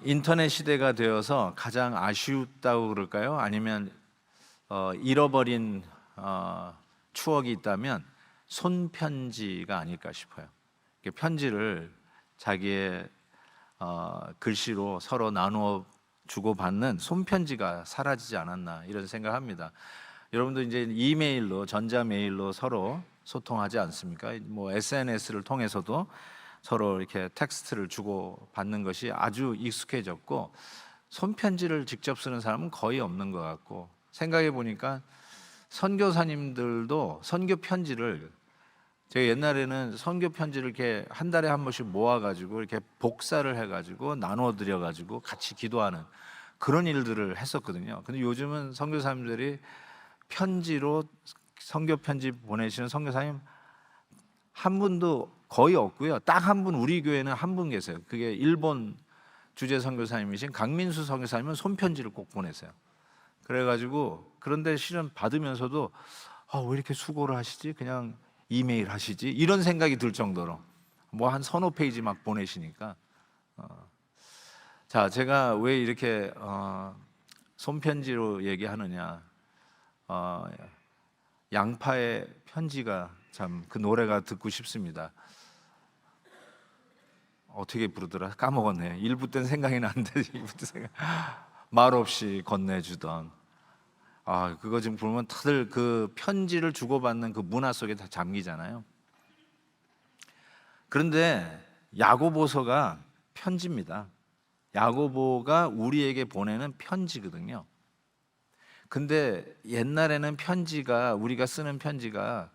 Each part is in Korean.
인터넷 시대가 되어서 가장 아쉬웠다고 그럴까요? 아니면 잃어버린 추억이 있다면 손편지가 아닐까 싶어요. 편지를 자기의 글씨로 서로 나누어 주고받는 손편지가 사라지지 않았나 이런 생각합니다. 여러분도 이제 이메일로, 전자메일로 서로 소통하지 않습니까? 뭐 SNS를 통해서도 서로 이렇게 텍스트를 주고 받는 것이 아주 익숙해졌고, 손편지를 직접 쓰는 사람은 거의 없는 것 같고, 생각해 보니까 선교사님들도 선교 편지를, 제가 옛날에는 선교 편지를 이렇게 한 달에 한 번씩 모아가지고 이렇게 복사를 해가지고 나눠 드려가지고 같이 기도하는 그런 일들을 했었거든요. 근데 요즘은 선교사님들이 편지로 선교 편지 보내시는 선교사님 한 분도 거의 없고요. 딱 한 분, 우리 교회는 한 분 계세요. 그게 일본 주재 선교사님이신 강민수 선교사님은 손편지를 꼭 보내세요. 그래가지고, 그런데 실은 받으면서도 왜 이렇게 수고를 하시지? 그냥 이메일 하시지? 이런 생각이 들 정도로 뭐 한 서너 페이지 막 보내시니까. 자, 제가 왜 이렇게 손편지로 얘기하느냐? 양파의 편지가 참, 그 노래가 듣고 싶습니다. 어떻게 부르더라? 까먹었네. 1부 때는 생각이 나는데 2부 때 말없이 건네주던. 그거 지금 보면 다들 그 편지를 주고받는 그 문화 속에 다 잠기잖아요. 그런데 야고보서가 편지입니다. 야고보가 우리에게 보내는 편지거든요. 근데 옛날에는 편지가, 우리가 쓰는 편지가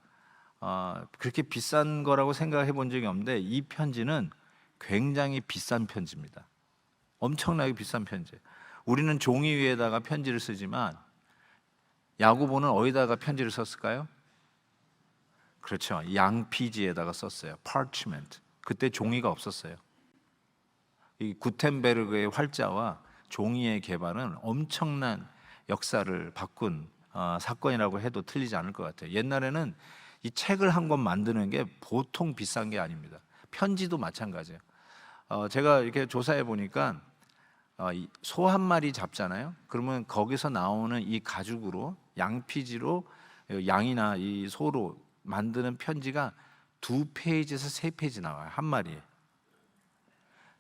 그렇게 비싼 거라고 생각해 본 적이 없는데, 이 편지는 굉장히 비싼 편지입니다. 엄청나게 비싼 편지. 우리는 종이 위에다가 편지를 쓰지만 야고보는 어디다가 편지를 썼을까요? 그렇죠. 양피지에다가 썼어요. parchment. 그때 종이가 없었어요. 이 구텐베르그의 활자와 종이의 개발은 엄청난 역사를 바꾼 사건이라고 해도 틀리지 않을 것 같아요. 옛날에는 이 책을 한 권 만드는 게 보통 비싼 게 아닙니다. 편지도 마찬가지예요. 제가 이렇게 조사해 보니까 소 한 마리 잡잖아요. 그러면 거기서 나오는 이 가죽으로, 양피지로, 양이나 이 소로 만드는 편지가 2페이지에서 3페이지 나와요, 한 마리에.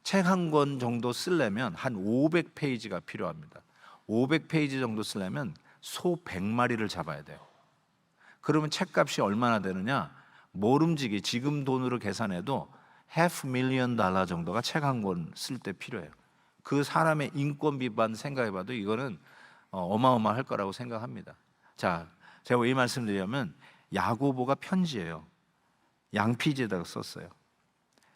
책 한 권 정도 쓰려면 한 500페이지가 필요합니다. 500페이지 정도 쓰려면 소 100마리를 잡아야 돼요. 그러면 책값이 얼마나 되느냐? 모름지기, 지금 돈으로 계산해도 $500,000 정도가 책 한 권 쓸 때 필요해요. 그 사람의 인건비만 생각해봐도 이거는 어마어마할 거라고 생각합니다. 자, 제가 왜 이 말씀드리냐면, 야고보가 편지예요. 양피지에다가 썼어요.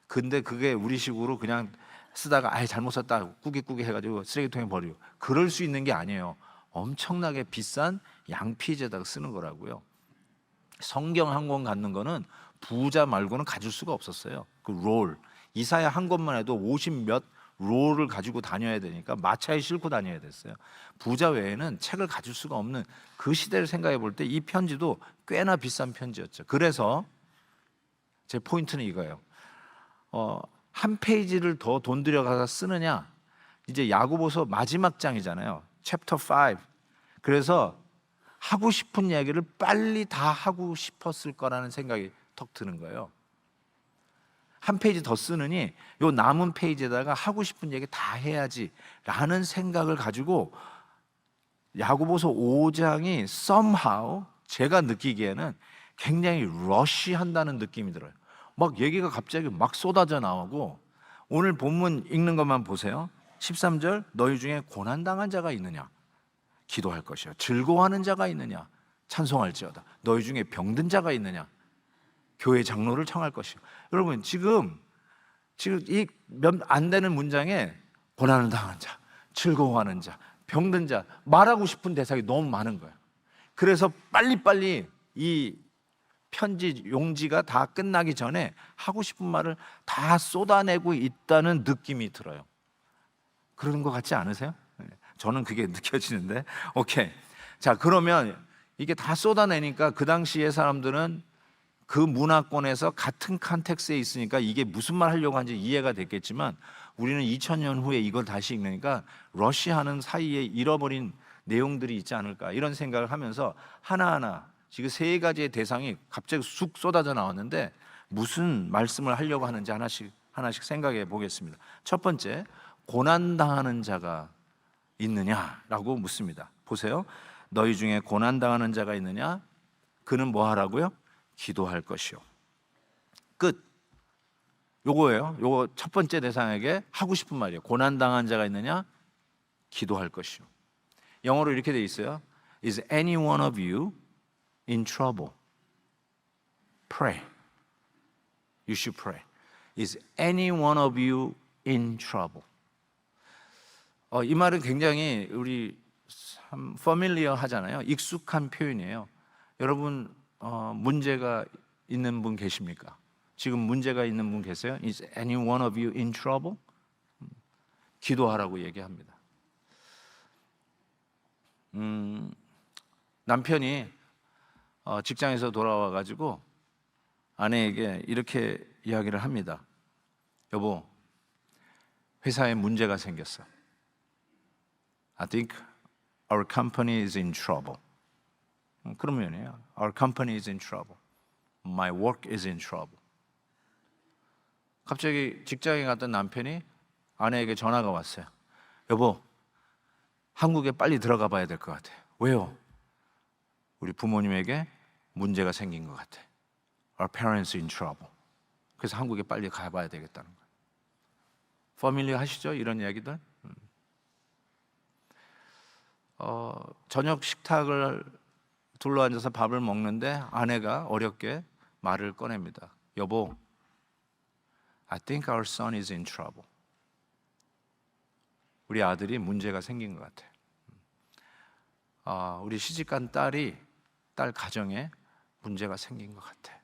근데 그게 우리식으로 그냥 쓰다가 잘못 썼다 꾸깃꾸깃 해가지고 쓰레기통에 버리고, 그럴 수 있는 게 아니에요. 엄청나게 비싼 양피지에다가 쓰는 거라고요. 성경 한 권 갖는 거는 부자 말고는 가질 수가 없었어요. 그 롤, 이사야 한 권만 해도 50몇 롤을 가지고 다녀야 되니까 마차에 싣고 다녀야 됐어요. 부자 외에는 책을 가질 수가 없는 그 시대를 생각해 볼 때 이 편지도 꽤나 비싼 편지였죠. 그래서 제 포인트는 이거예요. 한 페이지를 더 돈 들여가서 쓰느냐? 이제 야고보서 마지막 장이잖아요. 챕터 5. 그래서 하고 싶은 이야기를 빨리 다 하고 싶었을 거라는 생각이 턱 드는 거예요. 한 페이지 더 쓰느니 요 남은 페이지에다가 하고 싶은 얘기 다 해야지 라는 생각을 가지고, 야고보서 5장이 somehow 제가 느끼기에는 굉장히 러쉬한다는 느낌이 들어요. 막 얘기가 갑자기 막 쏟아져 나오고, 오늘 본문 읽는 것만 보세요. 13절, 너희 중에 고난당한 자가 있느냐? 기도할 것이요. 즐거워하는 자가 있느냐? 찬송할지어다. 너희 중에 병든 자가 있느냐? 교회 장로를 청할 것이요. 여러분, 지금 이 몇 안 되는 문장에 고난을 당한 자, 즐거워하는 자, 병든 자, 말하고 싶은 대상이 너무 많은 거예요. 그래서 빨리빨리 이 편지 용지가 다 끝나기 전에 하고 싶은 말을 다 쏟아내고 있다는 느낌이 들어요. 그런 것 같지 않으세요? 저는 그게 느껴지는데. 오케이. 자, 그러면 이게 다 쏟아내니까 그 당시에 사람들은 그 문화권에서 같은 컨텍스트에 있으니까 이게 무슨 말 하려고 하는지 이해가 됐겠지만 우리는 2000년 후에 이걸 다시 읽으니까 러시아는 사이에 잃어버린 내용들이 있지 않을까 이런 생각을 하면서 하나하나 지금 세 가지의 대상이 갑자기 쑥 쏟아져 나왔는데 무슨 말씀을 하려고 하는지 하나씩 생각해 보겠습니다. 첫 번째, 고난당하는 자가 있느냐라고 묻습니다. 보세요. 너희 중에 고난당하는 자가 있느냐? 그는 뭐 하라고요? 기도할 것이요. 끝. 요거예요. 요거 첫 번째 대상에게 하고 싶은 말이에요. 고난당한 자가 있느냐? 기도할 것이요. 영어로 이렇게 돼 있어요. Is any one of you in trouble? Pray. You should pray. Is any one of you in trouble? 이 말은 굉장히 우리 참 familiar 하잖아요. 익숙한 표현이에요. 여러분 문제가 있는 분 계십니까? 지금 문제가 있는 분 계세요? Is any one of you in trouble? 기도하라고 얘기합니다. 남편이 직장에서 돌아와 가지고 아내에게 이렇게 이야기를 합니다. 여보, 회사에 문제가 생겼어. I think our company is in trouble. 그런 면이에요. Our company is in trouble. My work is in trouble. 갑자기 직장에 갔던 남편이 아내에게 전화가 왔어요. 여보, 한국에 빨리 들어가 봐야 될 것 같아. 왜요? 우리 부모님에게 문제가 생긴 것 같아. Our parents are in trouble. 그래서 한국에 빨리 가봐야 되겠다는 거예요. familiar 하시죠? 이런 이야기들? 저녁 식탁을 둘러앉아서 밥을 먹는데 아내가 어렵게 말을 꺼냅니다. 여보, I think our son is in trouble. 우리 아들이 문제가 생긴 것 같아. 우리 시집간 딸 가정에 문제가 생긴 것 같아.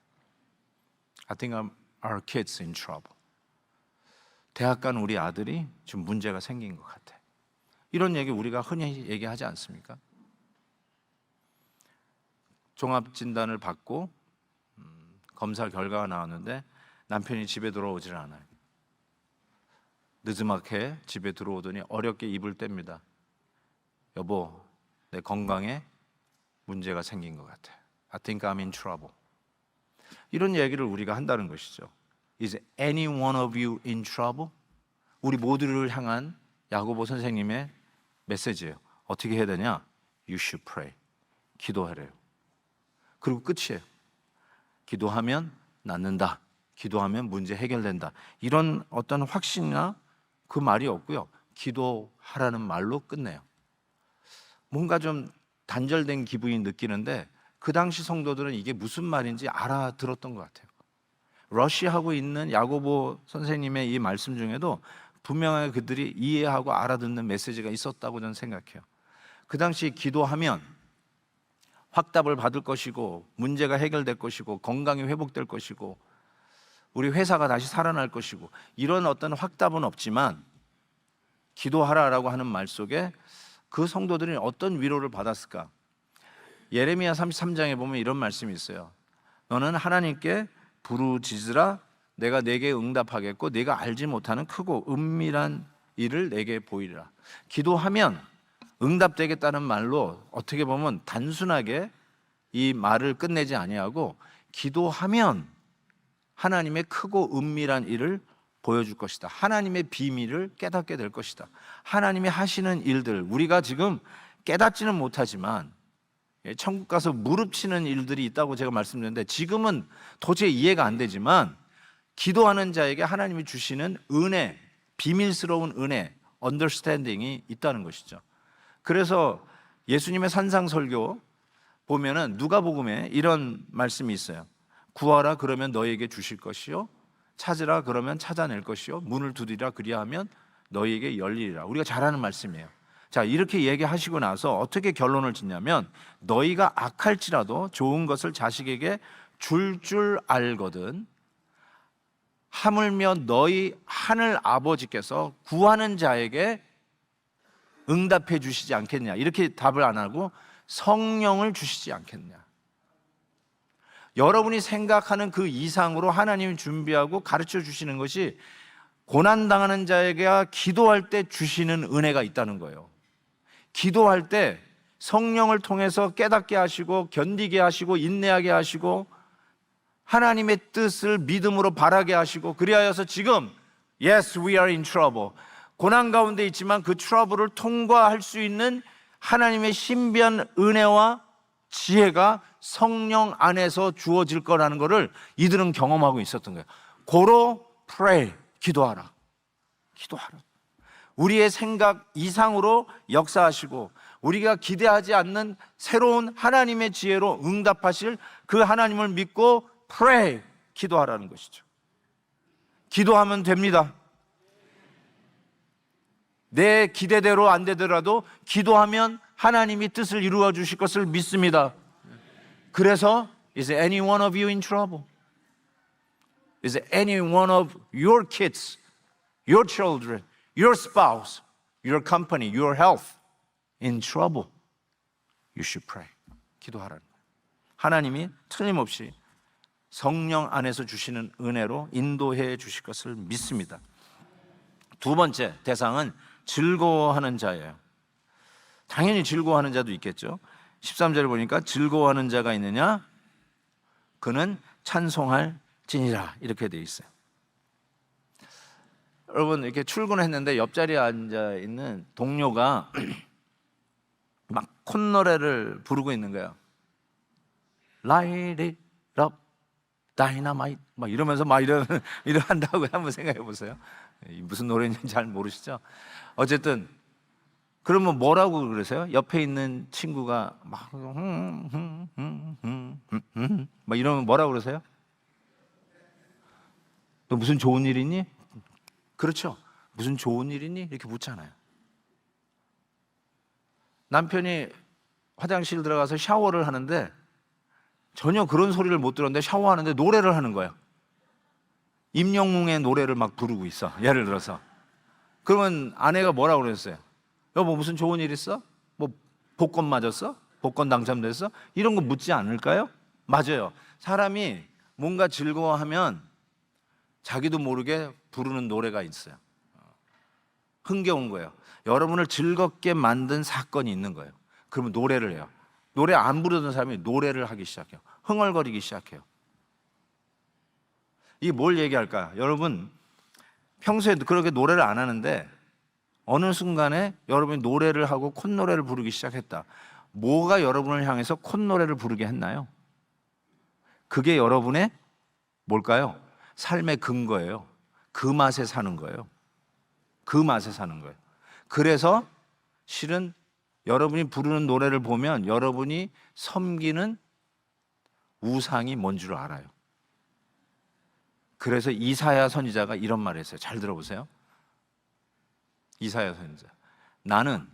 I think our kids in trouble. 대학 간 우리 아들이 지금 문제가 생긴 것 같아. 이런 얘기 우리가 흔히 얘기하지 않습니까? 종합진단을 받고 검사 결과가 나왔는데 남편이 집에 들어오질 않아요. 늦지막해 집에 들어오더니 어렵게 입을 뗍니다. 여보, 내 건강에 문제가 생긴 것 같아. I think I'm in trouble. 이런 얘기를 우리가 한다는 것이죠. Is any one of you in trouble? 우리 모두를 향한 야고보 선생님의 메시지예요. 어떻게 해야 되냐? You should pray. 기도하래요. 그리고 끝이에요. 기도하면 낫는다. 기도하면 문제 해결된다. 이런 어떤 확신이나 그 말이 없고요. 기도하라는 말로 끝내요. 뭔가 좀 단절된 기분이 느끼는데 그 당시 성도들은 이게 무슨 말인지 알아들었던 것 같아요. 러시하고 있는 야고보 선생님의 이 말씀 중에도 분명하게 그들이 이해하고 알아듣는 메시지가 있었다고 저는 생각해요. 그 당시 기도하면 확답을 받을 것이고 문제가 해결될 것이고 건강이 회복될 것이고 우리 회사가 다시 살아날 것이고 이런 어떤 확답은 없지만 기도하라라고 하는 말 속에 그 성도들이 어떤 위로를 받았을까? 예레미야 33장에 보면 이런 말씀이 있어요. 너는 하나님께 부르짖으라 내가 내게 응답하겠고 네가 알지 못하는 크고 은밀한 일을 내게 보이리라. 기도하면 응답되겠다는 말로 어떻게 보면 단순하게 이 말을 끝내지 아니하고 기도하면 하나님의 크고 은밀한 일을 보여줄 것이다. 하나님의 비밀을 깨닫게 될 것이다. 하나님이 하시는 일들 우리가 지금 깨닫지는 못하지만 천국 가서 무릎 치는 일들이 있다고 제가 말씀드렸는데 지금은 도저히 이해가 안 되지만 기도하는 자에게 하나님이 주시는 은혜, 비밀스러운 은혜, 언더스탠딩이 있다는 것이죠. 그래서 예수님의 산상설교 보면은 누가복음에 이런 말씀이 있어요. 구하라 그러면 너희에게 주실 것이요 찾으라 그러면 찾아낼 것이요 문을 두드리라 그리하면 너희에게 열리리라. 우리가 잘 아는 말씀이에요. 자, 이렇게 얘기하시고 나서 어떻게 결론을 짓냐면 너희가 악할지라도 좋은 것을 자식에게 줄 알거든 하물며 너희 하늘 아버지께서 구하는 자에게 응답해 주시지 않겠냐. 이렇게 답을 안 하고 성령을 주시지 않겠냐. 여러분이 생각하는 그 이상으로 하나님이 준비하고 가르쳐 주시는 것이 고난당하는 자에게 기도할 때 주시는 은혜가 있다는 거예요. 기도할 때 성령을 통해서 깨닫게 하시고 견디게 하시고 인내하게 하시고 하나님의 뜻을 믿음으로 바라게 하시고, 그리하여서 지금 Yes, we are in trouble, 고난 가운데 있지만 그 트러블을 통과할 수 있는 하나님의 신비한 은혜와 지혜가 성령 안에서 주어질 거라는 것을 이들은 경험하고 있었던 거예요. 고로 pray, 기도하라. 기도하라. 우리의 생각 이상으로 역사하시고 우리가 기대하지 않는 새로운 하나님의 지혜로 응답하실 그 하나님을 믿고 pray, 기도하라는 것이죠. 기도하면 됩니다. 내 기대대로 안 되더라도 기도하면 하나님이 뜻을 이루어 주실 것을 믿습니다. 그래서 Is any one of you in trouble? Is any one of your kids, your children, your spouse, your company, your health in trouble? You should pray. 기도하라는 거예요. 하나님이 틀림없이 성령 안에서 주시는 은혜로 인도해 주실 것을 믿습니다. 두 번째 대상은 즐거워하는 자예요. 당연히 즐거워하는 자도 있겠죠. 13절을 보니까 즐거워하는 자가 있느냐? 그는 찬송할지니라, 이렇게 되어 있어요. 여러분, 이렇게 출근했는데 옆자리에 앉아 있는 동료가 막 콧노래를 부르고 있는 거예요. Light it up, dynamite, 막 이러면서 막 이러 한다고 한번 생각해 보세요. 무슨 노래인지 잘 모르시죠? 어쨌든 그러면 뭐라고 그러세요? 옆에 있는 친구가 막 이러면 뭐라고 그러세요? 너 무슨 좋은 일 있니? 그렇죠. 무슨 좋은 일 있니? 이렇게 묻잖아요. 남편이 화장실 들어가서 샤워를 하는데 전혀 그런 소리를 못 들었는데 샤워하는데 노래를 하는 거예요. 임영웅의 노래를 막 부르고 있어. 예를 들어서. 그러면 아내가 뭐라고 그랬어요? 여보, 무슨 좋은 일 있어? 뭐 복권 맞았어? 복권 당첨됐어? 이런 거 묻지 않을까요? 맞아요. 사람이 뭔가 즐거워하면 자기도 모르게 부르는 노래가 있어요. 흥겨운 거예요. 여러분을 즐겁게 만든 사건이 있는 거예요. 그러면 노래를 해요. 노래 안 부르던 사람이 노래를 하기 시작해요. 흥얼거리기 시작해요. 이게 뭘 얘기할까요? 여러분, 평소에 그렇게 노래를 안 하는데 어느 순간에 여러분이 노래를 하고 콧노래를 부르기 시작했다. 뭐가 여러분을 향해서 콧노래를 부르게 했나요? 그게 여러분의 뭘까요? 삶의 근거예요. 그 맛에 사는 거예요. 그 맛에 사는 거예요. 그래서 실은 여러분이 부르는 노래를 보면 여러분이 섬기는 우상이 뭔 줄 알아요. 그래서 이사야 선지자가 이런 말을 했어요. 잘 들어보세요. 이사야 선지자, 나는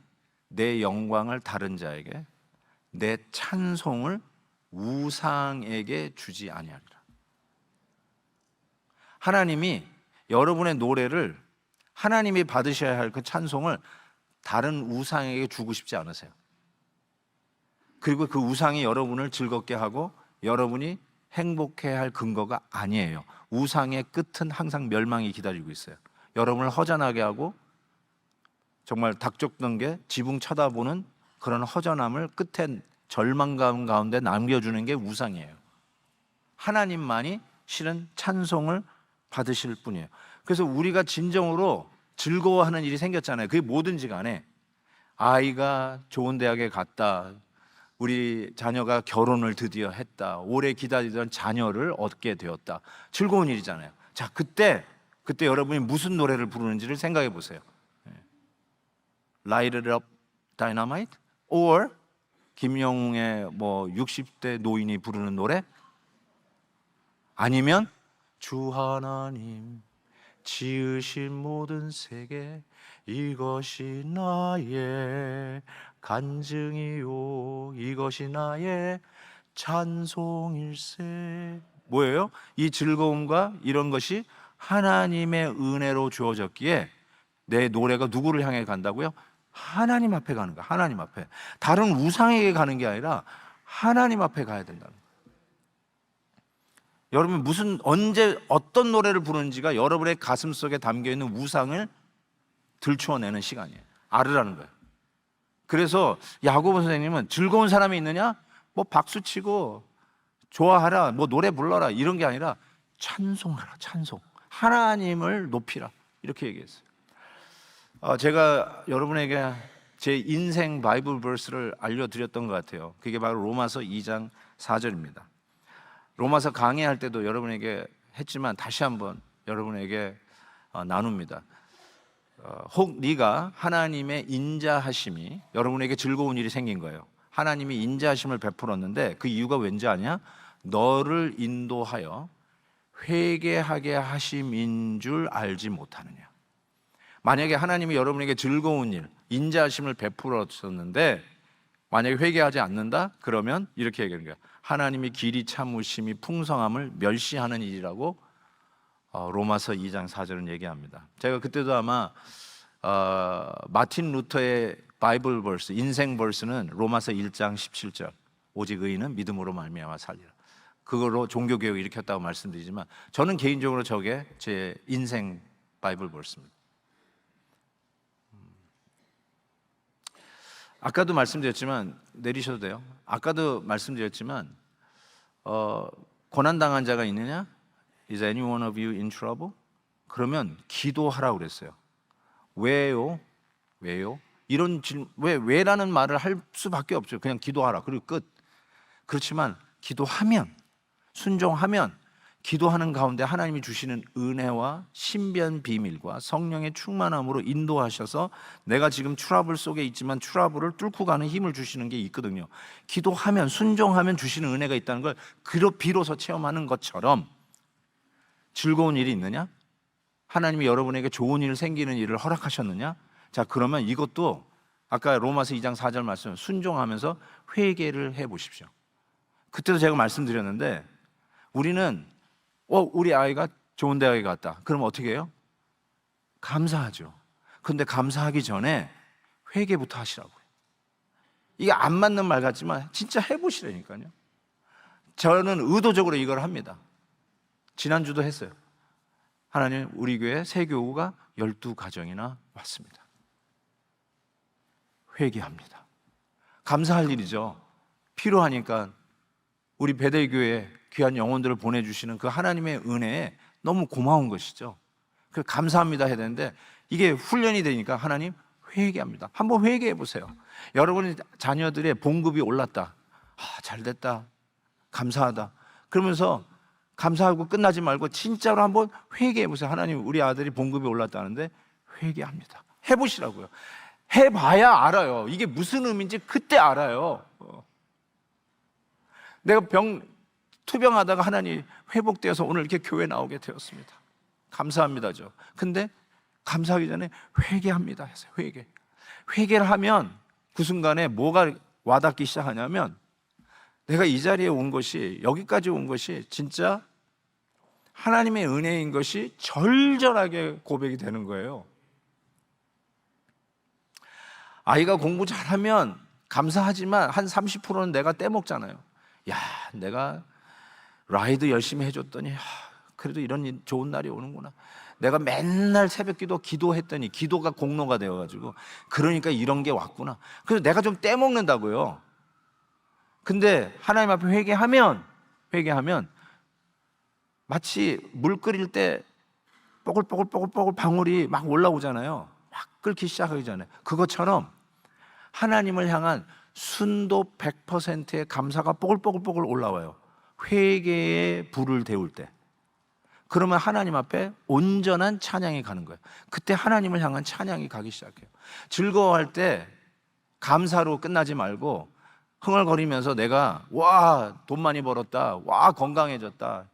내 영광을 다른 자에게, 내 찬송을 우상에게 주지 아니하리라. 하나님이 여러분의 노래를, 하나님이 받으셔야 할 그 찬송을 다른 우상에게 주고 싶지 않으세요. 그리고 그 우상이 여러분을 즐겁게 하고 여러분이 행복해야 할 근거가 아니에요. 우상의 끝은 항상 멸망이 기다리고 있어요. 여러분을 허전하게 하고 정말 닭죽던 게 지붕 쳐다보는 그런 허전함을 끝에 절망감 가운데 남겨주는 게 우상이에요. 하나님만이 실은 찬송을 받으실 분이에요. 그래서 우리가 진정으로 즐거워하는 일이 생겼잖아요. 그게 뭐든지 간에 아이가 좋은 대학에 갔다, 우리 자녀가 결혼을 드디어 했다, 오래 기다리던 자녀를 얻게 되었다, 즐거운 일이잖아요. 자, 그때 여러분이 무슨 노래를 부르는지를 생각해 보세요. Light it up, dynamite? or 김영웅의 뭐 60대 노인이 부르는 노래? 아니면 주 하나님 지으신 모든 세계, 이것이 나의 간증이요, 이것이 나의 찬송일세. 뭐예요? 이 즐거움과 이런 것이 하나님의 은혜로 주어졌기에 내 노래가 누구를 향해 간다고요? 하나님 앞에 가는 거야. 하나님 앞에. 다른 우상에게 가는 게 아니라 하나님 앞에 가야 된다는 거예요. 여러분 무슨 언제 어떤 노래를 부르는지가 여러분의 가슴 속에 담겨 있는 우상을 들추어내는 시간이에요. 알으라는 거예요. 그래서 야고보 선생님은 즐거운 사람이 있느냐? 뭐 박수 치고 좋아하라, 뭐 노래 불러라 이런 게 아니라 찬송하라, 찬송. 하나님을 높이라 이렇게 얘기했어요. 제가 여러분에게 제 인생 바이블 버스를 알려드렸던 것 같아요. 그게 바로 로마서 2장 4절입니다. 로마서 강의할 때도 여러분에게 했지만 다시 한번 여러분에게 나눕니다. 혹 네가 하나님의 인자하심이, 여러분에게 즐거운 일이 생긴 거예요. 하나님이 인자하심을 베풀었는데 그 이유가 왠지 아냐? 너를 인도하여 회개하게 하심인 줄 알지 못하느냐. 만약에 하나님이 여러분에게 즐거운 일, 인자하심을 베풀었었는데 만약에 회개하지 않는다? 그러면 이렇게 얘기하는 거야. 하나님이 길이 참으심이 풍성함을 멸시하는 일이라고 로마서 2장 4절은 얘기합니다. 제가 그때도 아마 마틴 루터의 바이블 벌스, 인생 벌스는 로마서 1장 17절. 오직 의인은 믿음으로 말미암아 살리라. 그걸로 종교개혁을 일으켰다고 말씀드리지만 저는 개인적으로 저게 제 인생 바이블 벌스입니다. 아까도 말씀드렸지만, 내리셔도 돼요. 아까도 말씀드렸지만 고난당한 자가 있느냐? Is any one of you in trouble? 그러면 기도하라고 그랬어요. 왜요? 왜요? 이런 질문, 왜라는 말을 할 수밖에 없죠. 그냥 기도하라, 그리고 끝. 그렇지만 기도하면, 순종하면, 기도하는 가운데 하나님이 주시는 은혜와 신비한 비밀과 성령의 충만함으로 인도하셔서 내가 지금 트러블 속에 있지만 트러블을 뚫고 가는 힘을 주시는 게 있거든요. 기도하면, 순종하면 주시는 은혜가 있다는 걸 비로소 체험하는 것처럼 즐거운 일이 있느냐? 하나님이 여러분에게 좋은 일, 생기는 일을 허락하셨느냐? 자, 그러면 이것도 아까 로마서 2장 4절 말씀, 순종하면서 회개를 해보십시오. 그때도 제가 말씀드렸는데 우리는 우리 아이가 좋은 대학에 갔다. 그럼 어떻게 해요? 감사하죠. 근데 감사하기 전에 회개부터 하시라고요. 이게 안 맞는 말 같지만 진짜 해보시라니까요. 저는 의도적으로 이걸 합니다. 지난주도 했어요. 하나님, 우리 교회 새 교우가 12가정이나 왔습니다. 회개합니다. 감사할 일이죠. 필요하니까 우리 베델교회 귀한 영혼들을 보내주시는 그 하나님의 은혜에 너무 고마운 것이죠. 그 감사합니다 해야 되는데 이게 훈련이 되니까 하나님 회개합니다. 한번 회개해 보세요. 여러분의 자녀들의 봉급이 올랐다. 잘됐다. 감사하다. 그러면서 감사하고 끝나지 말고 진짜로 한번 회개해 보세요. 하나님, 우리 아들이 봉급이 올랐다는데 회개합니다. 해보시라고요. 해봐야 알아요. 이게 무슨 의미인지 그때 알아요. 내가 투병하다가 하나님 회복되어서 오늘 이렇게 교회 나오게 되었습니다. 감사합니다죠. 근데 감사하기 전에 회개합니다 해서 회개를 하면 그 순간에 뭐가 와닿기 시작하냐면 내가 이 자리에 온 것이, 여기까지 온 것이 진짜 하나님의 은혜인 것이 절절하게 고백이 되는 거예요. 아이가 공부 잘하면 감사하지만 한 30%는 내가 떼먹잖아요. 야, 내가 라이드 열심히 해줬더니 그래도 이런 좋은 날이 오는구나. 내가 맨날 새벽 기도했더니 기도가 공로가 되어가지고 그러니까 이런 게 왔구나. 그래서 내가 좀 떼먹는다고요. 근데 하나님 앞에 회개하면 마치 물 끓일 때 뽀글뽀글 방울이 막 올라오잖아요. 막 끓기 시작하기 전에. 그것처럼 하나님을 향한 순도 100%의 감사가 뽀글뽀글 올라와요. 회개의 불을 데울 때. 그러면 하나님 앞에 온전한 찬양이 가는 거예요. 그때 하나님을 향한 찬양이 가기 시작해요. 즐거워할 때 감사로 끝나지 말고 흥얼거리면서 내가 돈 많이 벌었다, 건강해졌다,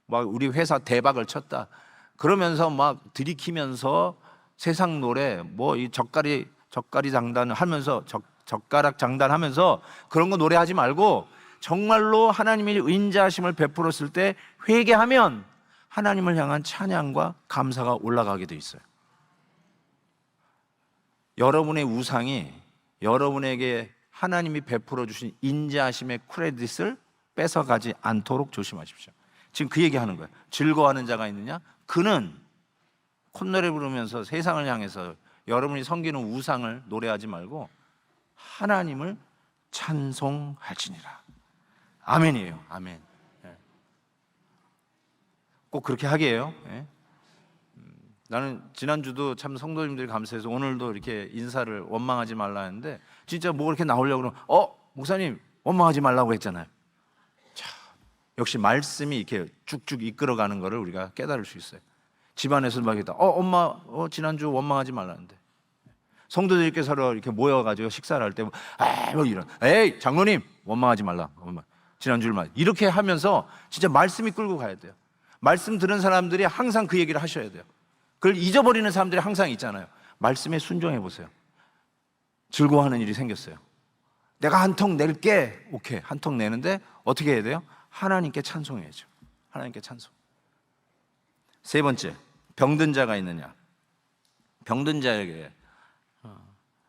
막 우리 회사 대박을 쳤다, 그러면서 막 들이키면서 세상 노래 이 젓가락 장단하면서 그런 거 노래하지 말고 정말로 하나님의 인자하심을 베풀었을 때 회개하면 하나님을 향한 찬양과 감사가 올라가게 돼 있어요. 여러분의 우상이 여러분에게 하나님이 베풀어 주신 인자하심의 크레딧을 뺏어가지 않도록 조심하십시오. 지금 그 얘기하는 거예요. 즐거워하는 자가 있느냐? 그는 콧노래 부르면서 세상을 향해서 여러분이 섬기는 우상을 노래하지 말고 하나님을 찬송할지니라. 아멘이에요. 아멘. 꼭 그렇게 하게 해요. 나는 지난주도 참 성도님들이 감사해서 오늘도 이렇게 인사를 원망하지 말라 했는데 진짜 뭐 이렇게 나오려고 그러면 목사님 원망하지 말라고 했잖아요. 자, 역시 말씀이 이렇게 쭉쭉 이끌어가는 거를 우리가 깨달을 수 있어요. 집안에서 막 있다. 엄마 지난주 원망하지 말라는데 성도들께서 이렇게 모여가지고 식사를 할 때 뭐 이런 에이 장로님 원망하지 말라. 지난주를 이렇게 하면서 진짜 말씀이 끌고 가야 돼요. 말씀 들은 사람들이 항상 그 얘기를 하셔야 돼요. 그걸 잊어버리는 사람들이 항상 있잖아요. 말씀에 순종해 보세요. 즐거워하는 일이 생겼어요. 내가 한 통 낼게. 오케이, 한 통 내는데 어떻게 해야 돼요? 하나님께 찬송해야죠. 하나님께 찬송. 세 번째, 병든 자가 있느냐? 병든 자에게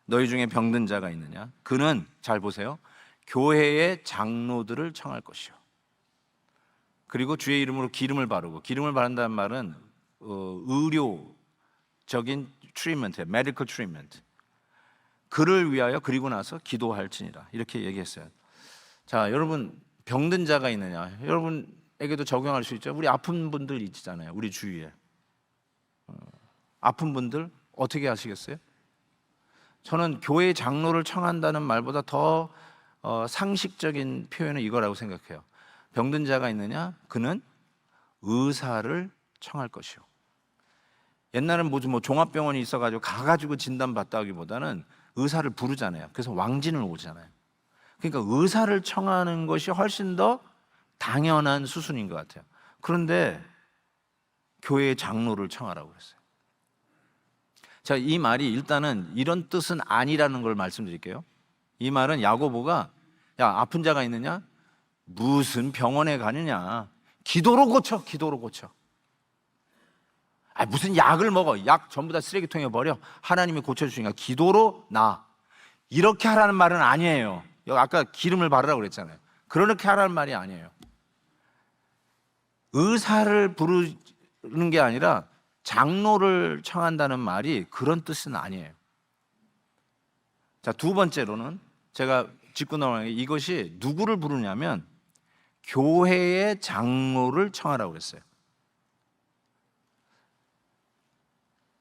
너희 중에 병든 자가 있느냐? 그는 잘 보세요. 교회의 장로들을 청할 것이요. 그리고 주의 이름으로 기름을 바르고, 기름을 바른다는 말은 의료적인 트리트먼트예요. 메디컬 트리트먼트. 그를 위하여 그리고 나서 기도할지니라. 이렇게 얘기했어요. 자, 여러분 병든 자가 있느냐? 여러분에게도 적용할 수 있죠. 우리 아픈 분들 있잖아요. 우리 주위에 아픈 분들 어떻게 하시겠어요? 저는 교회 장로를 청한다는 말보다 더 상식적인 표현은 이거라고 생각해요. 병든 자가 있느냐? 그는 의사를 청할 것이요. 옛날엔 뭐 종합병원이 있어가지고 가가지고 진단받다 하기보다는 의사를 부르잖아요. 그래서 왕진을 오잖아요. 그러니까 의사를 청하는 것이 훨씬 더 당연한 수순인 것 같아요. 그런데 교회의 장로를 청하라고 그랬어요. 자, 이 말이 일단은 이런 뜻은 아니라는 걸 말씀드릴게요. 이 말은 야고보가 야, 아픈 자가 있느냐? 무슨 병원에 가느냐? 기도로 고쳐, 기도로 고쳐. 무슨 약을 먹어? 약 전부 다 쓰레기통에 버려. 하나님이 고쳐주시니까 기도로 나. 이렇게 하라는 말은 아니에요. 아까 기름을 바르라고 그랬잖아요. 그렇게 하라는 말이 아니에요. 의사를 부르는 게 아니라 장로를 청한다는 말이 그런 뜻은 아니에요. 자, 두 번째로는 제가 짚고 넘어가는 게 이것이 누구를 부르냐면 교회의 장로를 청하라고 그랬어요.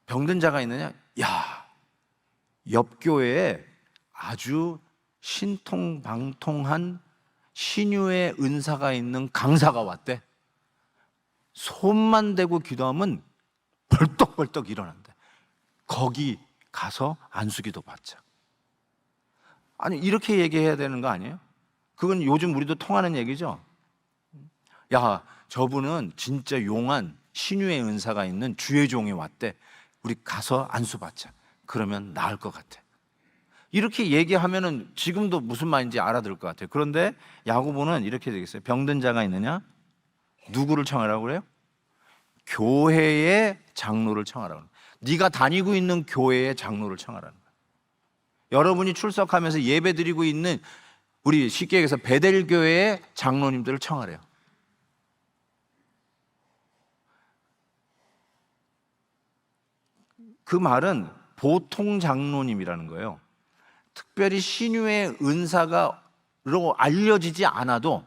병든 자가 있느냐? 야, 옆 교회에 아주 신통방통한 신유의 은사가 있는 강사가 왔대. 손만 대고 기도하면 벌떡벌떡 일어난대. 거기 가서 안수기도 받자. 아니, 이렇게 얘기해야 되는 거 아니에요? 그건 요즘 우리도 통하는 얘기죠. 야, 저분은 진짜 용한 신유의 은사가 있는 주의 종이 왔대. 우리 가서 안수 받자. 그러면 나을 것 같아. 이렇게 얘기하면은 지금도 무슨 말인지 알아들을 것 같아요. 그런데 야고보는 이렇게 되겠어요. 병든 자가 있느냐? 누구를 청하라고 그래요? 교회의 장로를 청하라고. 네가 다니고 있는 교회의 장로를 청하라는 거예요. 여러분이 출석하면서 예배 드리고 있는 우리 쉽게 얘기해서 베델교회의 장로님들을 청하래요. 그 말은 보통 장로님이라는 거예요. 특별히 신유의 은사가로 알려지지 않아도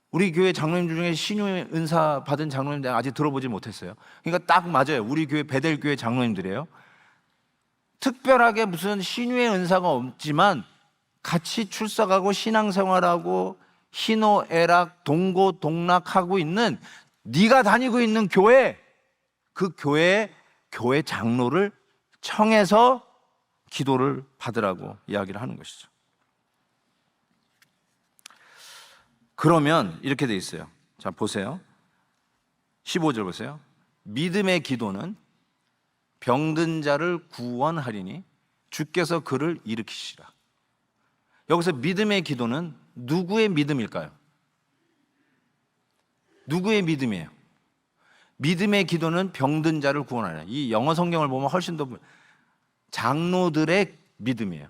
우리 교회 장로님 중에 신유의 은사 받은 장로님들 아직 들어보지 못했어요. 그러니까 딱 맞아요. 우리 교회 베델교회 장로님들이에요. 특별하게 무슨 신유의 은사가 없지만 같이 출석하고 신앙생활하고 희노애락 동고동락하고 있는 네가 다니고 있는 교회, 그 교회 장로를 청해서 기도를 받으라고 이야기를 하는 것이죠. 그러면 이렇게 돼 있어요. 자, 보세요. 15절 보세요. 믿음의 기도는 병든 자를 구원하리니 주께서 그를 일으키시라. 여기서 믿음의 기도는 누구의 믿음일까요? 누구의 믿음이에요? 믿음의 기도는 병든 자를 구원하라. 이 영어 성경을 보면 훨씬 더 장로들의 믿음이에요.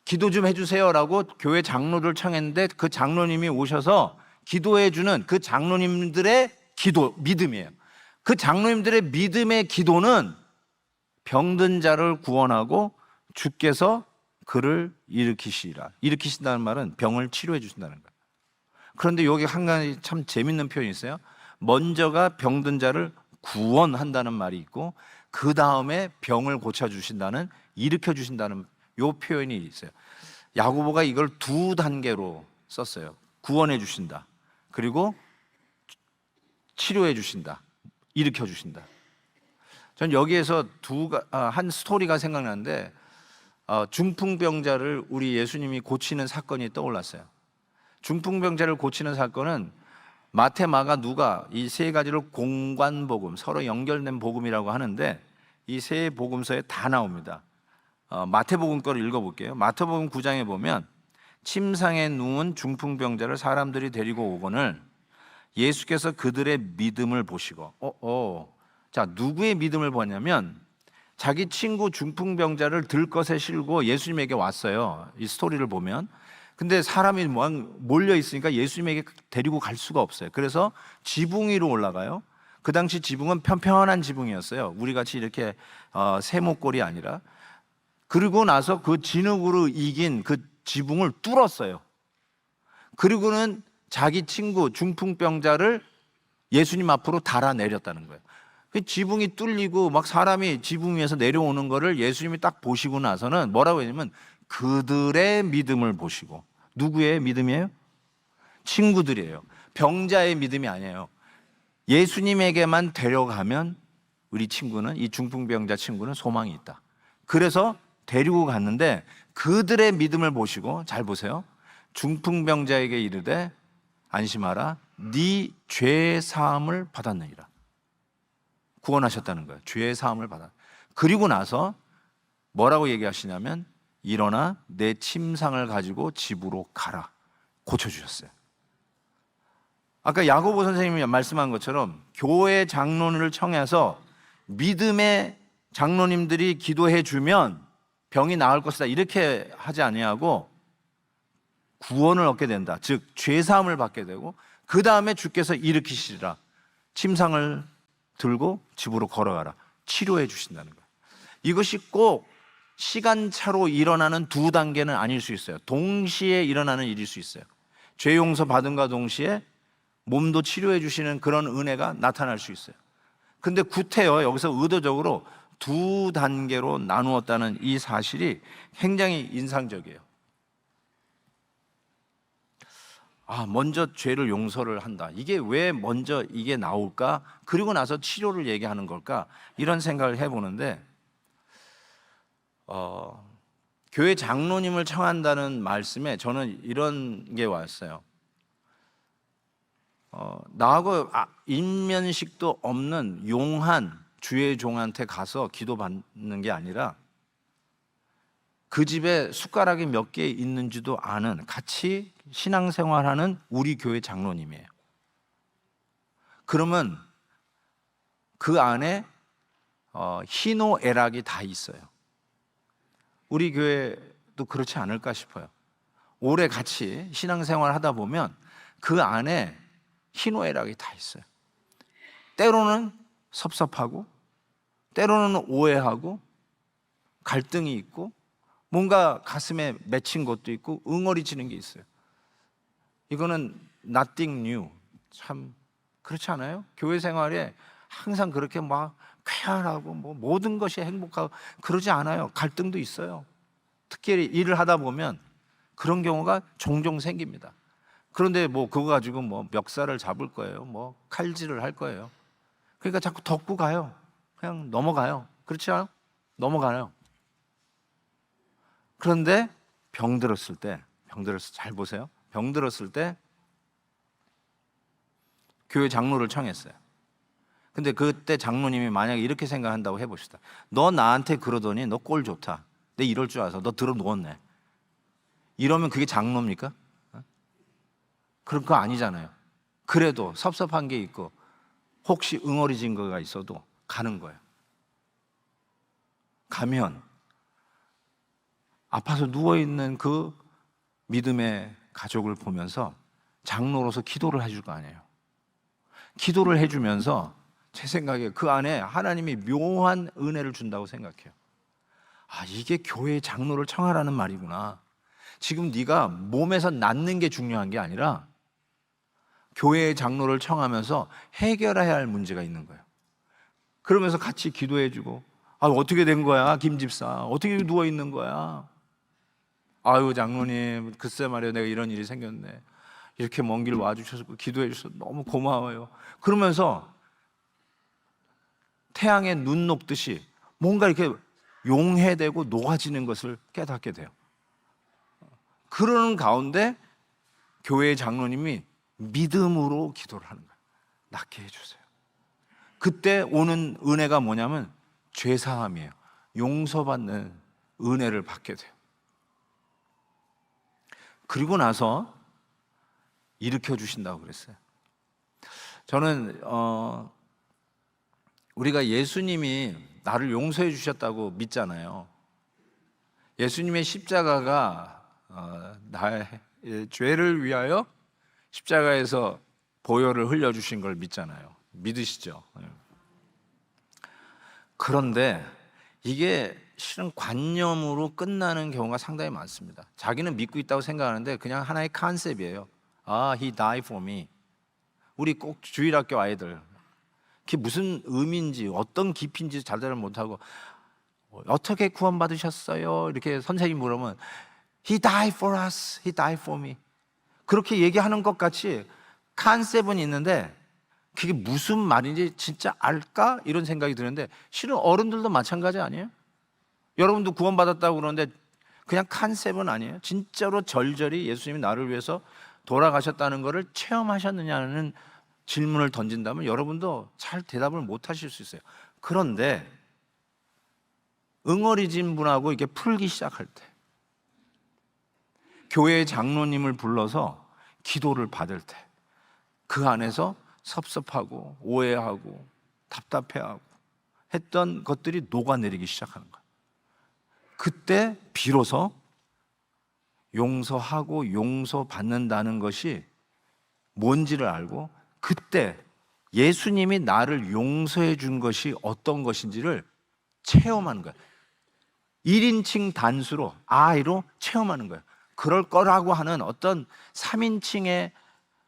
기도 좀 해주세요라고 교회 장로를 청했는데 그 장로님이 오셔서 기도해주는 그 장로님들의 기도, 믿음이에요. 그 장로님들의 믿음의 기도는 병든 자를 구원하고 주께서 그를 일으키신다는 말은 병을 치료해 주신다는 거예요. 그런데 여기 한 가지 참 재밌는 표현이 있어요. 먼저가 병든 자를 구원한다는 말이 있고 그 다음에 병을 고쳐주신다는, 일으켜주신다는 요 표현이 있어요. 야고보가 이걸 두 단계로 썼어요. 구원해 주신다, 그리고 치료해 주신다, 일으켜 주신다. 전 여기에서 한 스토리가 생각나는데 중풍병자를 우리 예수님이 고치는 사건이 떠올랐어요. 중풍병자를 고치는 사건은 마태, 마가, 누가 이 세 가지를 공관복음, 서로 연결된 복음이라고 하는데 이 세 복음서에 다 나옵니다. 마태복음 거를 읽어볼게요. 마태복음 9장에 보면 침상에 누운 중풍병자를 사람들이 데리고 오거늘 예수께서 그들의 믿음을 보시고 자, 누구의 믿음을 보냐면 자기 친구 중풍병자를 들것에 실고 예수님에게 왔어요. 이 스토리를 보면. 근데 사람이 몰려 있으니까 예수님에게 데리고 갈 수가 없어요. 그래서 지붕 위로 올라가요. 그 당시 지붕은 편편한 지붕이었어요. 우리 같이 이렇게 세모꼴이 아니라. 그리고 나서 그 진흙으로 이긴 그 지붕을 뚫었어요. 그리고는 자기 친구 중풍병자를 예수님 앞으로 달아내렸다는 거예요. 그 지붕이 뚫리고 막 사람이 지붕 위에서 내려오는 거를 예수님이 딱 보시고 나서는 뭐라고 했냐면 그들의 믿음을 보시고. 누구의 믿음이에요? 친구들이에요. 병자의 믿음이 아니에요. 예수님에게만 데려가면 우리 친구는, 이 중풍병자 친구는 소망이 있다. 그래서 데리고 갔는데 그들의 믿음을 보시고, 잘 보세요. 중풍병자에게 이르되 안심하라, 네 죄 사함을 받았느니라. 구원하셨다는 거예요. 죄 사함을 받아. 그리고 나서 뭐라고 얘기하시냐면 일어나 내 침상을 가지고 집으로 가라. 고쳐주셨어요. 아까 야고보 선생님이 말씀한 것처럼 교회 장로를 청해서 믿음의 장로님들이 기도해 주면 병이 나을 것이다 이렇게 하지 아니하고 구원을 얻게 된다. 즉 죄사함을 받게 되고 그 다음에 주께서 일으키시리라. 침상을 들고 집으로 걸어가라. 치료해 주신다는 거예요. 이것이 꼭 시간차로 일어나는 두 단계는 아닐 수 있어요. 동시에 일어나는 일일 수 있어요. 죄 용서 받은과 동시에 몸도 치료해 주시는 그런 은혜가 나타날 수 있어요. 근데 구태여 여기서 의도적으로 두 단계로 나누었다는 이 사실이 굉장히 인상적이에요. 먼저 죄를 용서를 한다. 이게 왜 먼저 이게 나올까? 그리고 나서 치료를 얘기하는 걸까? 이런 생각을 해보는데 교회 장로님을 청한다는 말씀에 저는 이런 게 왔어요. 나하고 인면식도 없는 용한 주의 종한테 가서 기도받는 게 아니라 그 집에 숟가락이 몇 개 있는지도 아는, 같이 신앙생활하는 우리 교회 장로님이에요. 그러면 그 안에 희노애락이 다 있어요. 우리 교회도 그렇지 않을까 싶어요. 오래 같이 신앙생활 하다 보면 그 안에 희노애락이 다 있어요. 때로는 섭섭하고 때로는 오해하고 갈등이 있고 뭔가 가슴에 맺힌 것도 있고 응어리지는 게 있어요. 이거는 nothing new. 참 그렇지 않아요? 교회 생활에 항상 그렇게 막 쾌활하고 모든 것이 행복하고 그러지 않아요. 갈등도 있어요. 특히 일을 하다 보면 그런 경우가 종종 생깁니다. 그런데 그거 가지고 멱살을 잡을 거예요. 칼질을 할 거예요. 그러니까 자꾸 덮고 가요. 그냥 넘어가요. 그렇지 않아요? 넘어가요. 그런데 병들었을 때 잘 보세요. 병들었을 때 교회 장로를 청했어요. 근데 그때 장로님이 만약에 이렇게 생각한다고 해봅시다. 너 나한테 그러더니 너 꼴 좋다. 내 이럴 줄 알아서 너 들어 누웠네. 이러면 그게 장로입니까? 그런 거 아니잖아요. 그래도 섭섭한 게 있고 혹시 응어리진 거가 있어도 가는 거예요. 가면 아파서 누워있는 그 믿음의 가족을 보면서 장로로서 기도를 해줄 거 아니에요. 기도를 해주면서 제 생각에 그 안에 하나님이 묘한 은혜를 준다고 생각해요. 아, 이게 교회의 장로를 청하라는 말이구나. 지금 네가 몸에서 낫는 게 중요한 게 아니라 교회의 장로를 청하면서 해결해야 할 문제가 있는 거예요. 그러면서 같이 기도해주고, 아, 어떻게 된 거야 김 집사, 어떻게 누워 있는 거야? 아유 장로님, 글쎄 말이에요, 내가 이런 일이 생겼네. 이렇게 먼 길 와주셔서 기도해 주셔서 너무 고마워요. 그러면서 태양에 눈 녹듯이 뭔가 이렇게 용해되고 녹아지는 것을 깨닫게 돼요. 그러는 가운데 교회의 장로님이 믿음으로 기도를 하는 거예요. 낫게 해주세요. 그때 오는 은혜가 뭐냐면 죄사함이에요. 용서받는 은혜를 받게 돼요. 그리고 나서 일으켜 주신다고 그랬어요. 저는 우리가 예수님이 나를 용서해 주셨다고 믿잖아요. 예수님의 십자가가 나의 죄를 위하여 십자가에서 보혈을 흘려주신 걸 믿잖아요. 믿으시죠? 그런데 이게 실은 관념으로 끝나는 경우가 상당히 많습니다. 자기는 믿고 있다고 생각하는데 그냥 하나의 컨셉이에요. 아, He died for me. 우리 꼭 주일학교 아이들 그게 무슨 의미인지 어떤 깊이인지 잘들 못하고 어떻게 구원받으셨어요? 이렇게 선생님이 물으면 He died for us, He died for me. 그렇게 얘기하는 것 같이 컨셉은 있는데 그게 무슨 말인지 진짜 알까? 이런 생각이 드는데 실은 어른들도 마찬가지 아니에요? 여러분도 구원받았다고 그러는데 그냥 컨셉은 아니에요. 진짜로 절절히 예수님이 나를 위해서 돌아가셨다는 것을 체험하셨느냐는 질문을 던진다면 여러분도 잘 대답을 못 하실 수 있어요. 그런데 응어리진 분하고 이렇게 풀기 시작할 때 교회의 장로님을 불러서 기도를 받을 때 그 안에서 섭섭하고 오해하고 답답해하고 했던 것들이 녹아내리기 시작하는 거예요. 그때 비로소 용서하고 용서받는다는 것이 뭔지를 알고 그때 예수님이 나를 용서해 준 것이 어떤 것인지를 체험하는 거예요. 1인칭 단수로 I로 체험하는 거예요. 그럴 거라고 하는 어떤 3인칭의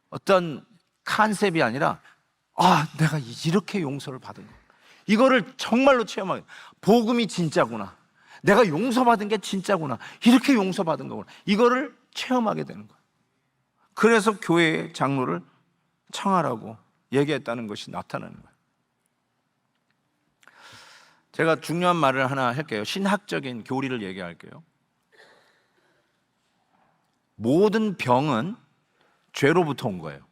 어떤 컨셉이 아니라 아, 내가 이렇게 용서를 받은 거, 이거를 정말로 체험하게, 복음이 진짜구나, 내가 용서받은 게 진짜구나, 이렇게 용서받은 거구나, 이거를 체험하게 되는 거예요. 그래서 교회의 장로를 청하라고 얘기했다는 것이 나타나는 거예요. 제가 중요한 말을 하나 할게요. 신학적인 교리를 얘기할게요. 모든 병은 죄로부터 온 거예요.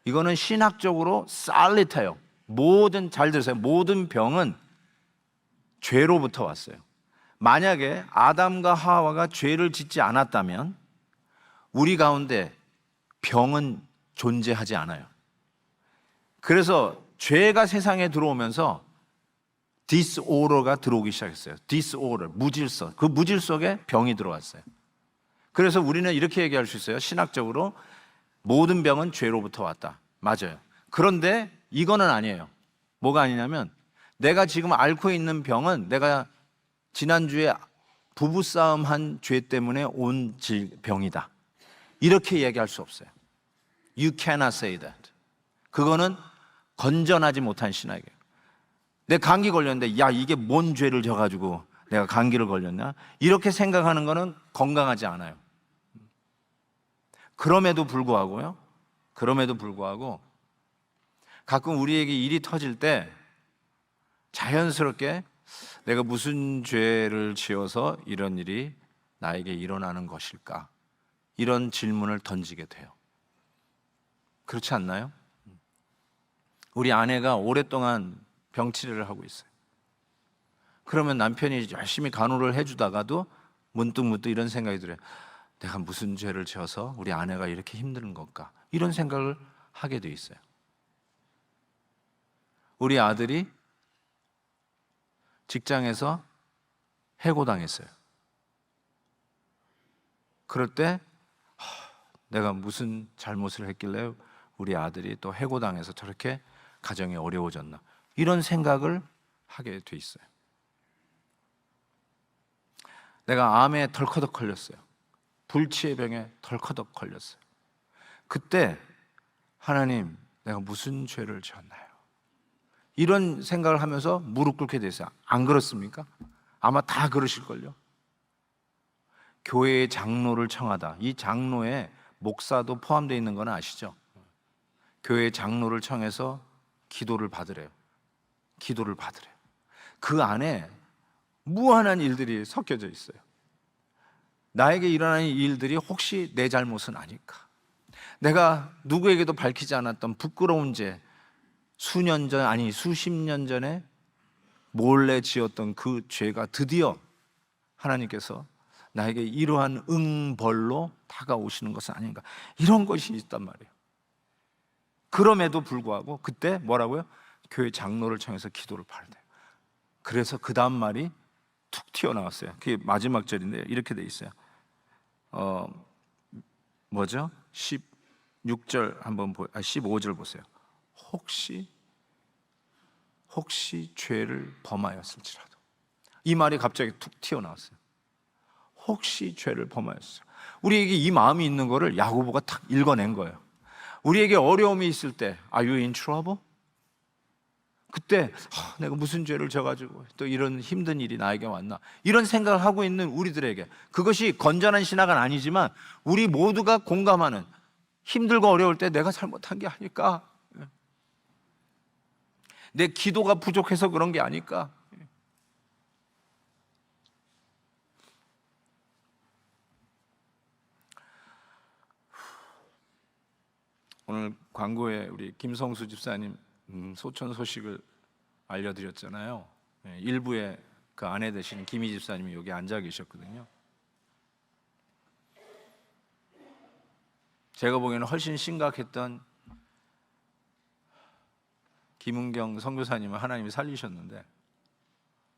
이거는 신학적으로 살리타요. 잘 들으세요. 모든 병은 죄로부터 왔어요. 만약에 아담과 하와가 죄를 짓지 않았다면 우리 가운데 병은 존재하지 않아요. 그래서 죄가 세상에 들어오면서 디스오더가 들어오기 시작했어요. 디스오더, 무질서. 그 무질 속에 병이 들어왔어요. 그래서 우리는 이렇게 얘기할 수 있어요. 신학적으로 모든 병은 죄로부터 왔다. 맞아요. 그런데 이거는 아니에요. 뭐가 아니냐면 내가 지금 앓고 있는 병은 내가 지난주에 부부싸움 한 죄 때문에 온 병이다. 이렇게 얘기할 수 없어요. You cannot say that. 그거는 건전하지 못한 신학이에요. 내 감기 걸렸는데 야, 이게 뭔 죄를 져가지고 내가 감기를 걸렸나? 이렇게 생각하는 거는 건강하지 않아요. 그럼에도 불구하고 가끔 우리에게 일이 터질 때 자연스럽게 내가 무슨 죄를 지어서 이런 일이 나에게 일어나는 것일까? 이런 질문을 던지게 돼요. 그렇지 않나요? 우리 아내가 오랫동안 병치레를 하고 있어요. 그러면 남편이 열심히 간호를 해주다가도 문득 이런 생각이 들어요. 내가 무슨 죄를 지어서 우리 아내가 이렇게 힘든 걸까? 이런 생각을 하게 돼 있어요. 우리 아들이 직장에서 해고당했어요. 그럴 때 내가 무슨 잘못을 했길래 우리 아들이 또 해고당해서 저렇게 가정이 어려워졌나, 이런 생각을 하게 돼 있어요. 내가 암에 덜커덕 걸렸어요. 불치의 병에 덜커덕 걸렸어요. 그때 하나님, 내가 무슨 죄를 지었나요? 이런 생각을 하면서 무릎 꿇게 됐어요. 안 그렇습니까? 아마 다 그러실걸요. 교회의 장로를 청하다. 이 장로에 목사도 포함되어 있는 건 아시죠? 교회의 장로를 청해서 기도를 받으래요. 기도를 받으래요. 그 안에 무한한 일들이 섞여져 있어요. 나에게 일어나는 일들이 혹시 내 잘못은 아닐까? 내가 누구에게도 밝히지 않았던 부끄러운 죄, 수년 전, 아니 수십 년 전에 몰래 지었던 그 죄가 드디어 하나님께서 나에게 이러한 응벌로 다가오시는 것은 아닌가, 이런 것이 있단 말이에요. 그럼에도 불구하고 그때 뭐라고요? 교회 장로를 청해서 기도를 받아요. 그래서 그 다음 말이 툭 튀어나왔어요. 그게 마지막 절인데요, 이렇게 돼 있어요. 뭐죠? 16절 한번 15절 보세요. 혹시 죄를 범하였을지라도. 이 말이 갑자기 툭 튀어나왔어요. 혹시 죄를 범하였어요. 우리에게 이 마음이 있는 거를 야고보가 탁 읽어낸 거예요. 우리에게 어려움이 있을 때 Are you in trouble? 그때 내가 무슨 죄를 져가지고 또 이런 힘든 일이 나에게 왔나, 이런 생각을 하고 있는 우리들에게, 그것이 건전한 신학은 아니지만 우리 모두가 공감하는, 힘들고 어려울 때 내가 잘못한 게 아닐까, 내 기도가 부족해서 그런 게 아닐까. 오늘 광고에 우리 김성수 집사님 소천 소식을 알려드렸잖아요. 일부에 그 아내 되시는 김희 집사님이 여기 앉아 계셨거든요. 제가 보기에는 훨씬 심각했던 김은경 선교사님을 하나님이 살리셨는데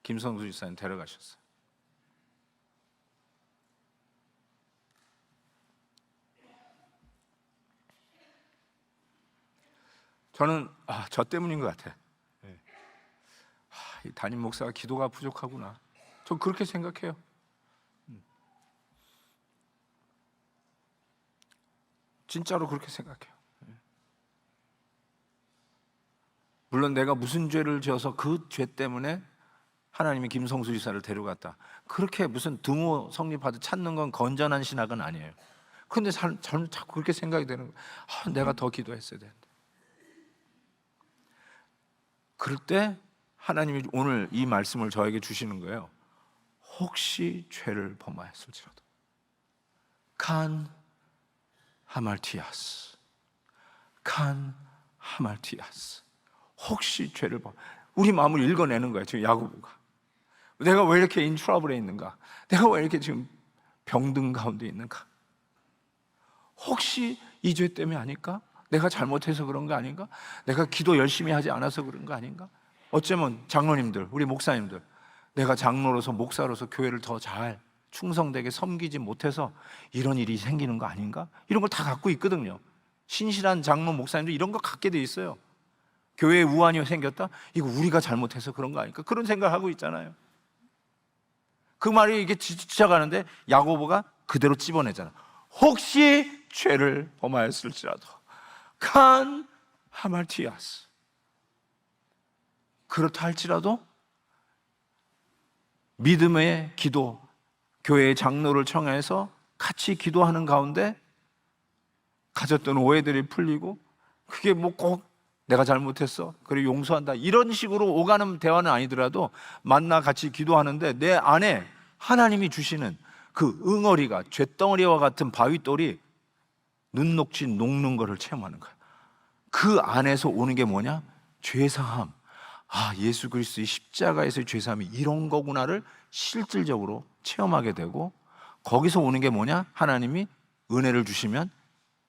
김성수 집사님 데려가셨어요. 저는 저 때문인 것 같아. 이 담임 목사가 기도가 부족하구나. 저 그렇게 생각해요. 진짜로 그렇게 생각해요. 물론 내가 무슨 죄를 지어서 그 죄 때문에 하나님이 김성수 지사를 데려갔다, 그렇게 무슨 등호 성립하듯 찾는 건 건전한 신학은 아니에요. 그런데 자꾸 그렇게 생각이 되는 거예요. 내가 더 기도했어야 되는데. 그럴 때 하나님이 오늘 이 말씀을 저에게 주시는 거예요. 혹시 죄를 범하였을지라도. 칸 하말티아스, 칸 하말티아스. 혹시 죄를 범, 우리 마음을 읽어내는 거예요, 지금 야고보가. 내가 왜 이렇게 인트러블에 있는가? 내가 왜 이렇게 지금 병든 가운데 있는가? 혹시 이 죄 때문에 아닐까? 내가 잘못해서 그런 거 아닌가? 내가 기도 열심히 하지 않아서 그런 거 아닌가? 어쩌면 장로님들, 우리 목사님들, 내가 장로로서 목사로서 교회를 더 잘 충성되게 섬기지 못해서 이런 일이 생기는 거 아닌가? 이런 걸 다 갖고 있거든요. 신실한 장로 목사님들 이런 거 갖게 돼 있어요. 교회에 우환이 생겼다? 이거 우리가 잘못해서 그런 거 아닐까? 그런 생각을 하고 있잖아요. 그 말이 이게 지쳐가는데 야고보가 그대로 찝어내잖아. 혹시 죄를 범하였을지라도 칸 하말티아스. 그렇다 할지라도 믿음의 기도, 교회의 장로를 청해서 같이 기도하는 가운데 가졌던 오해들이 풀리고, 그게 뭐 꼭 내가 잘못했어, 그래 용서한다, 이런 식으로 오가는 대화는 아니더라도 만나 같이 기도하는데 내 안에 하나님이 주시는 그 응어리가 쇳덩어리와 같은 바위돌이 눈 녹지 녹는 것을 체험하는 거야. 그 안에서 오는 게 뭐냐? 죄사함. 예수 그리스도의 십자가에서의 죄사함이 이런 거구나를 실질적으로 체험하게 되고, 거기서 오는 게 뭐냐? 하나님이 은혜를 주시면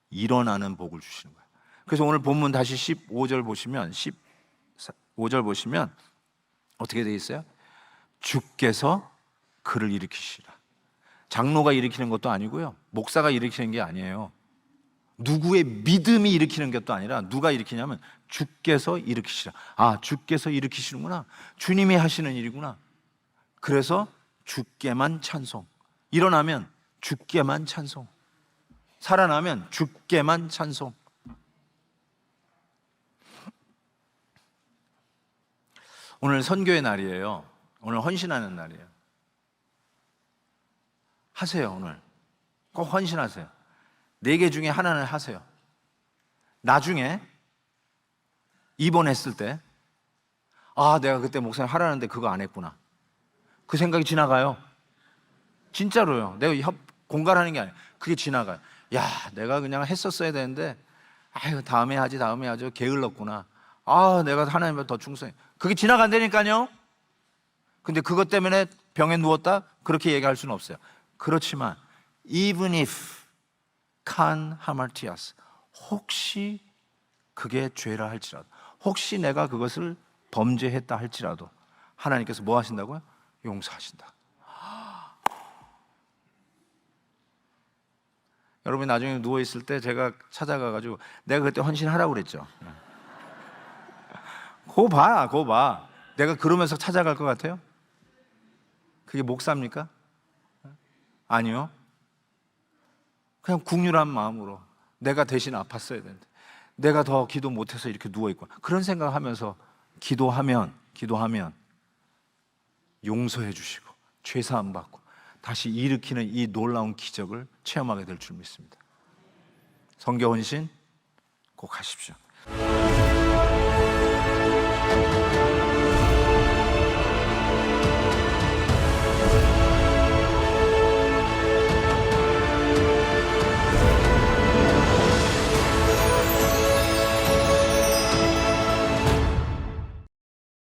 일어나는 복을 주시는 거예요. 그래서 오늘 본문 다시 15절 보시면, 15절 보시면 어떻게 되어 있어요? 주께서 그를 일으키시라. 장로가 일으키는 것도 아니고요. 목사가 일으키는 게 아니에요. 누구의 믿음이 일으키는 것도 아니라 누가 일으키냐면 주께서 일으키시라. 아, 주께서 일으키시는구나. 주님이 하시는 일이구나. 그래서 주께만 찬송. 일어나면 주께만 찬송. 살아나면 주께만 찬송. 오늘 선교의 날이에요. 오늘 헌신하는 날이에요. 하세요. 오늘 꼭 헌신하세요. 4개 중에 하나는 하세요. 나중에 입원했을 때, 아, 내가 그때 목사님 하라는데 그거 안 했구나, 그 생각이 지나가요. 진짜로요. 내가 공갈하는 게 아니에요. 그게 지나가요. 야, 내가 그냥 했었어야 되는데, 아유, 다음에 하죠. 게을렀구나. 아, 내가 하나님께 더 충성해. 그게 지나간다니까요. 근데 그것 때문에 병에 누웠다? 그렇게 얘기할 수는 없어요. 그렇지만 even if 칸 하말티아스, 혹시 그게 죄라 할지라도, 혹시 내가 그것을 범죄했다 할지라도 하나님께서 뭐 하신다고요? 용서하신다. 여러분이 나중에 누워있을 때 제가 찾아가가지고 내가 그때 헌신하라고 그랬죠. 그거 봐. 내가 그러면서 찾아갈 것 같아요? 그게 목사입니까? 아니요. 그냥 국률한 마음으로 내가 대신 아팠어야 되는데, 내가 더 기도 못해서 이렇게 누워있고, 그런 생각하면서 기도하면 용서해 주시고 죄사함 받고 다시 일으키는 이 놀라운 기적을 체험하게 될 줄 믿습니다. 선교 헌신 꼭 하십시오.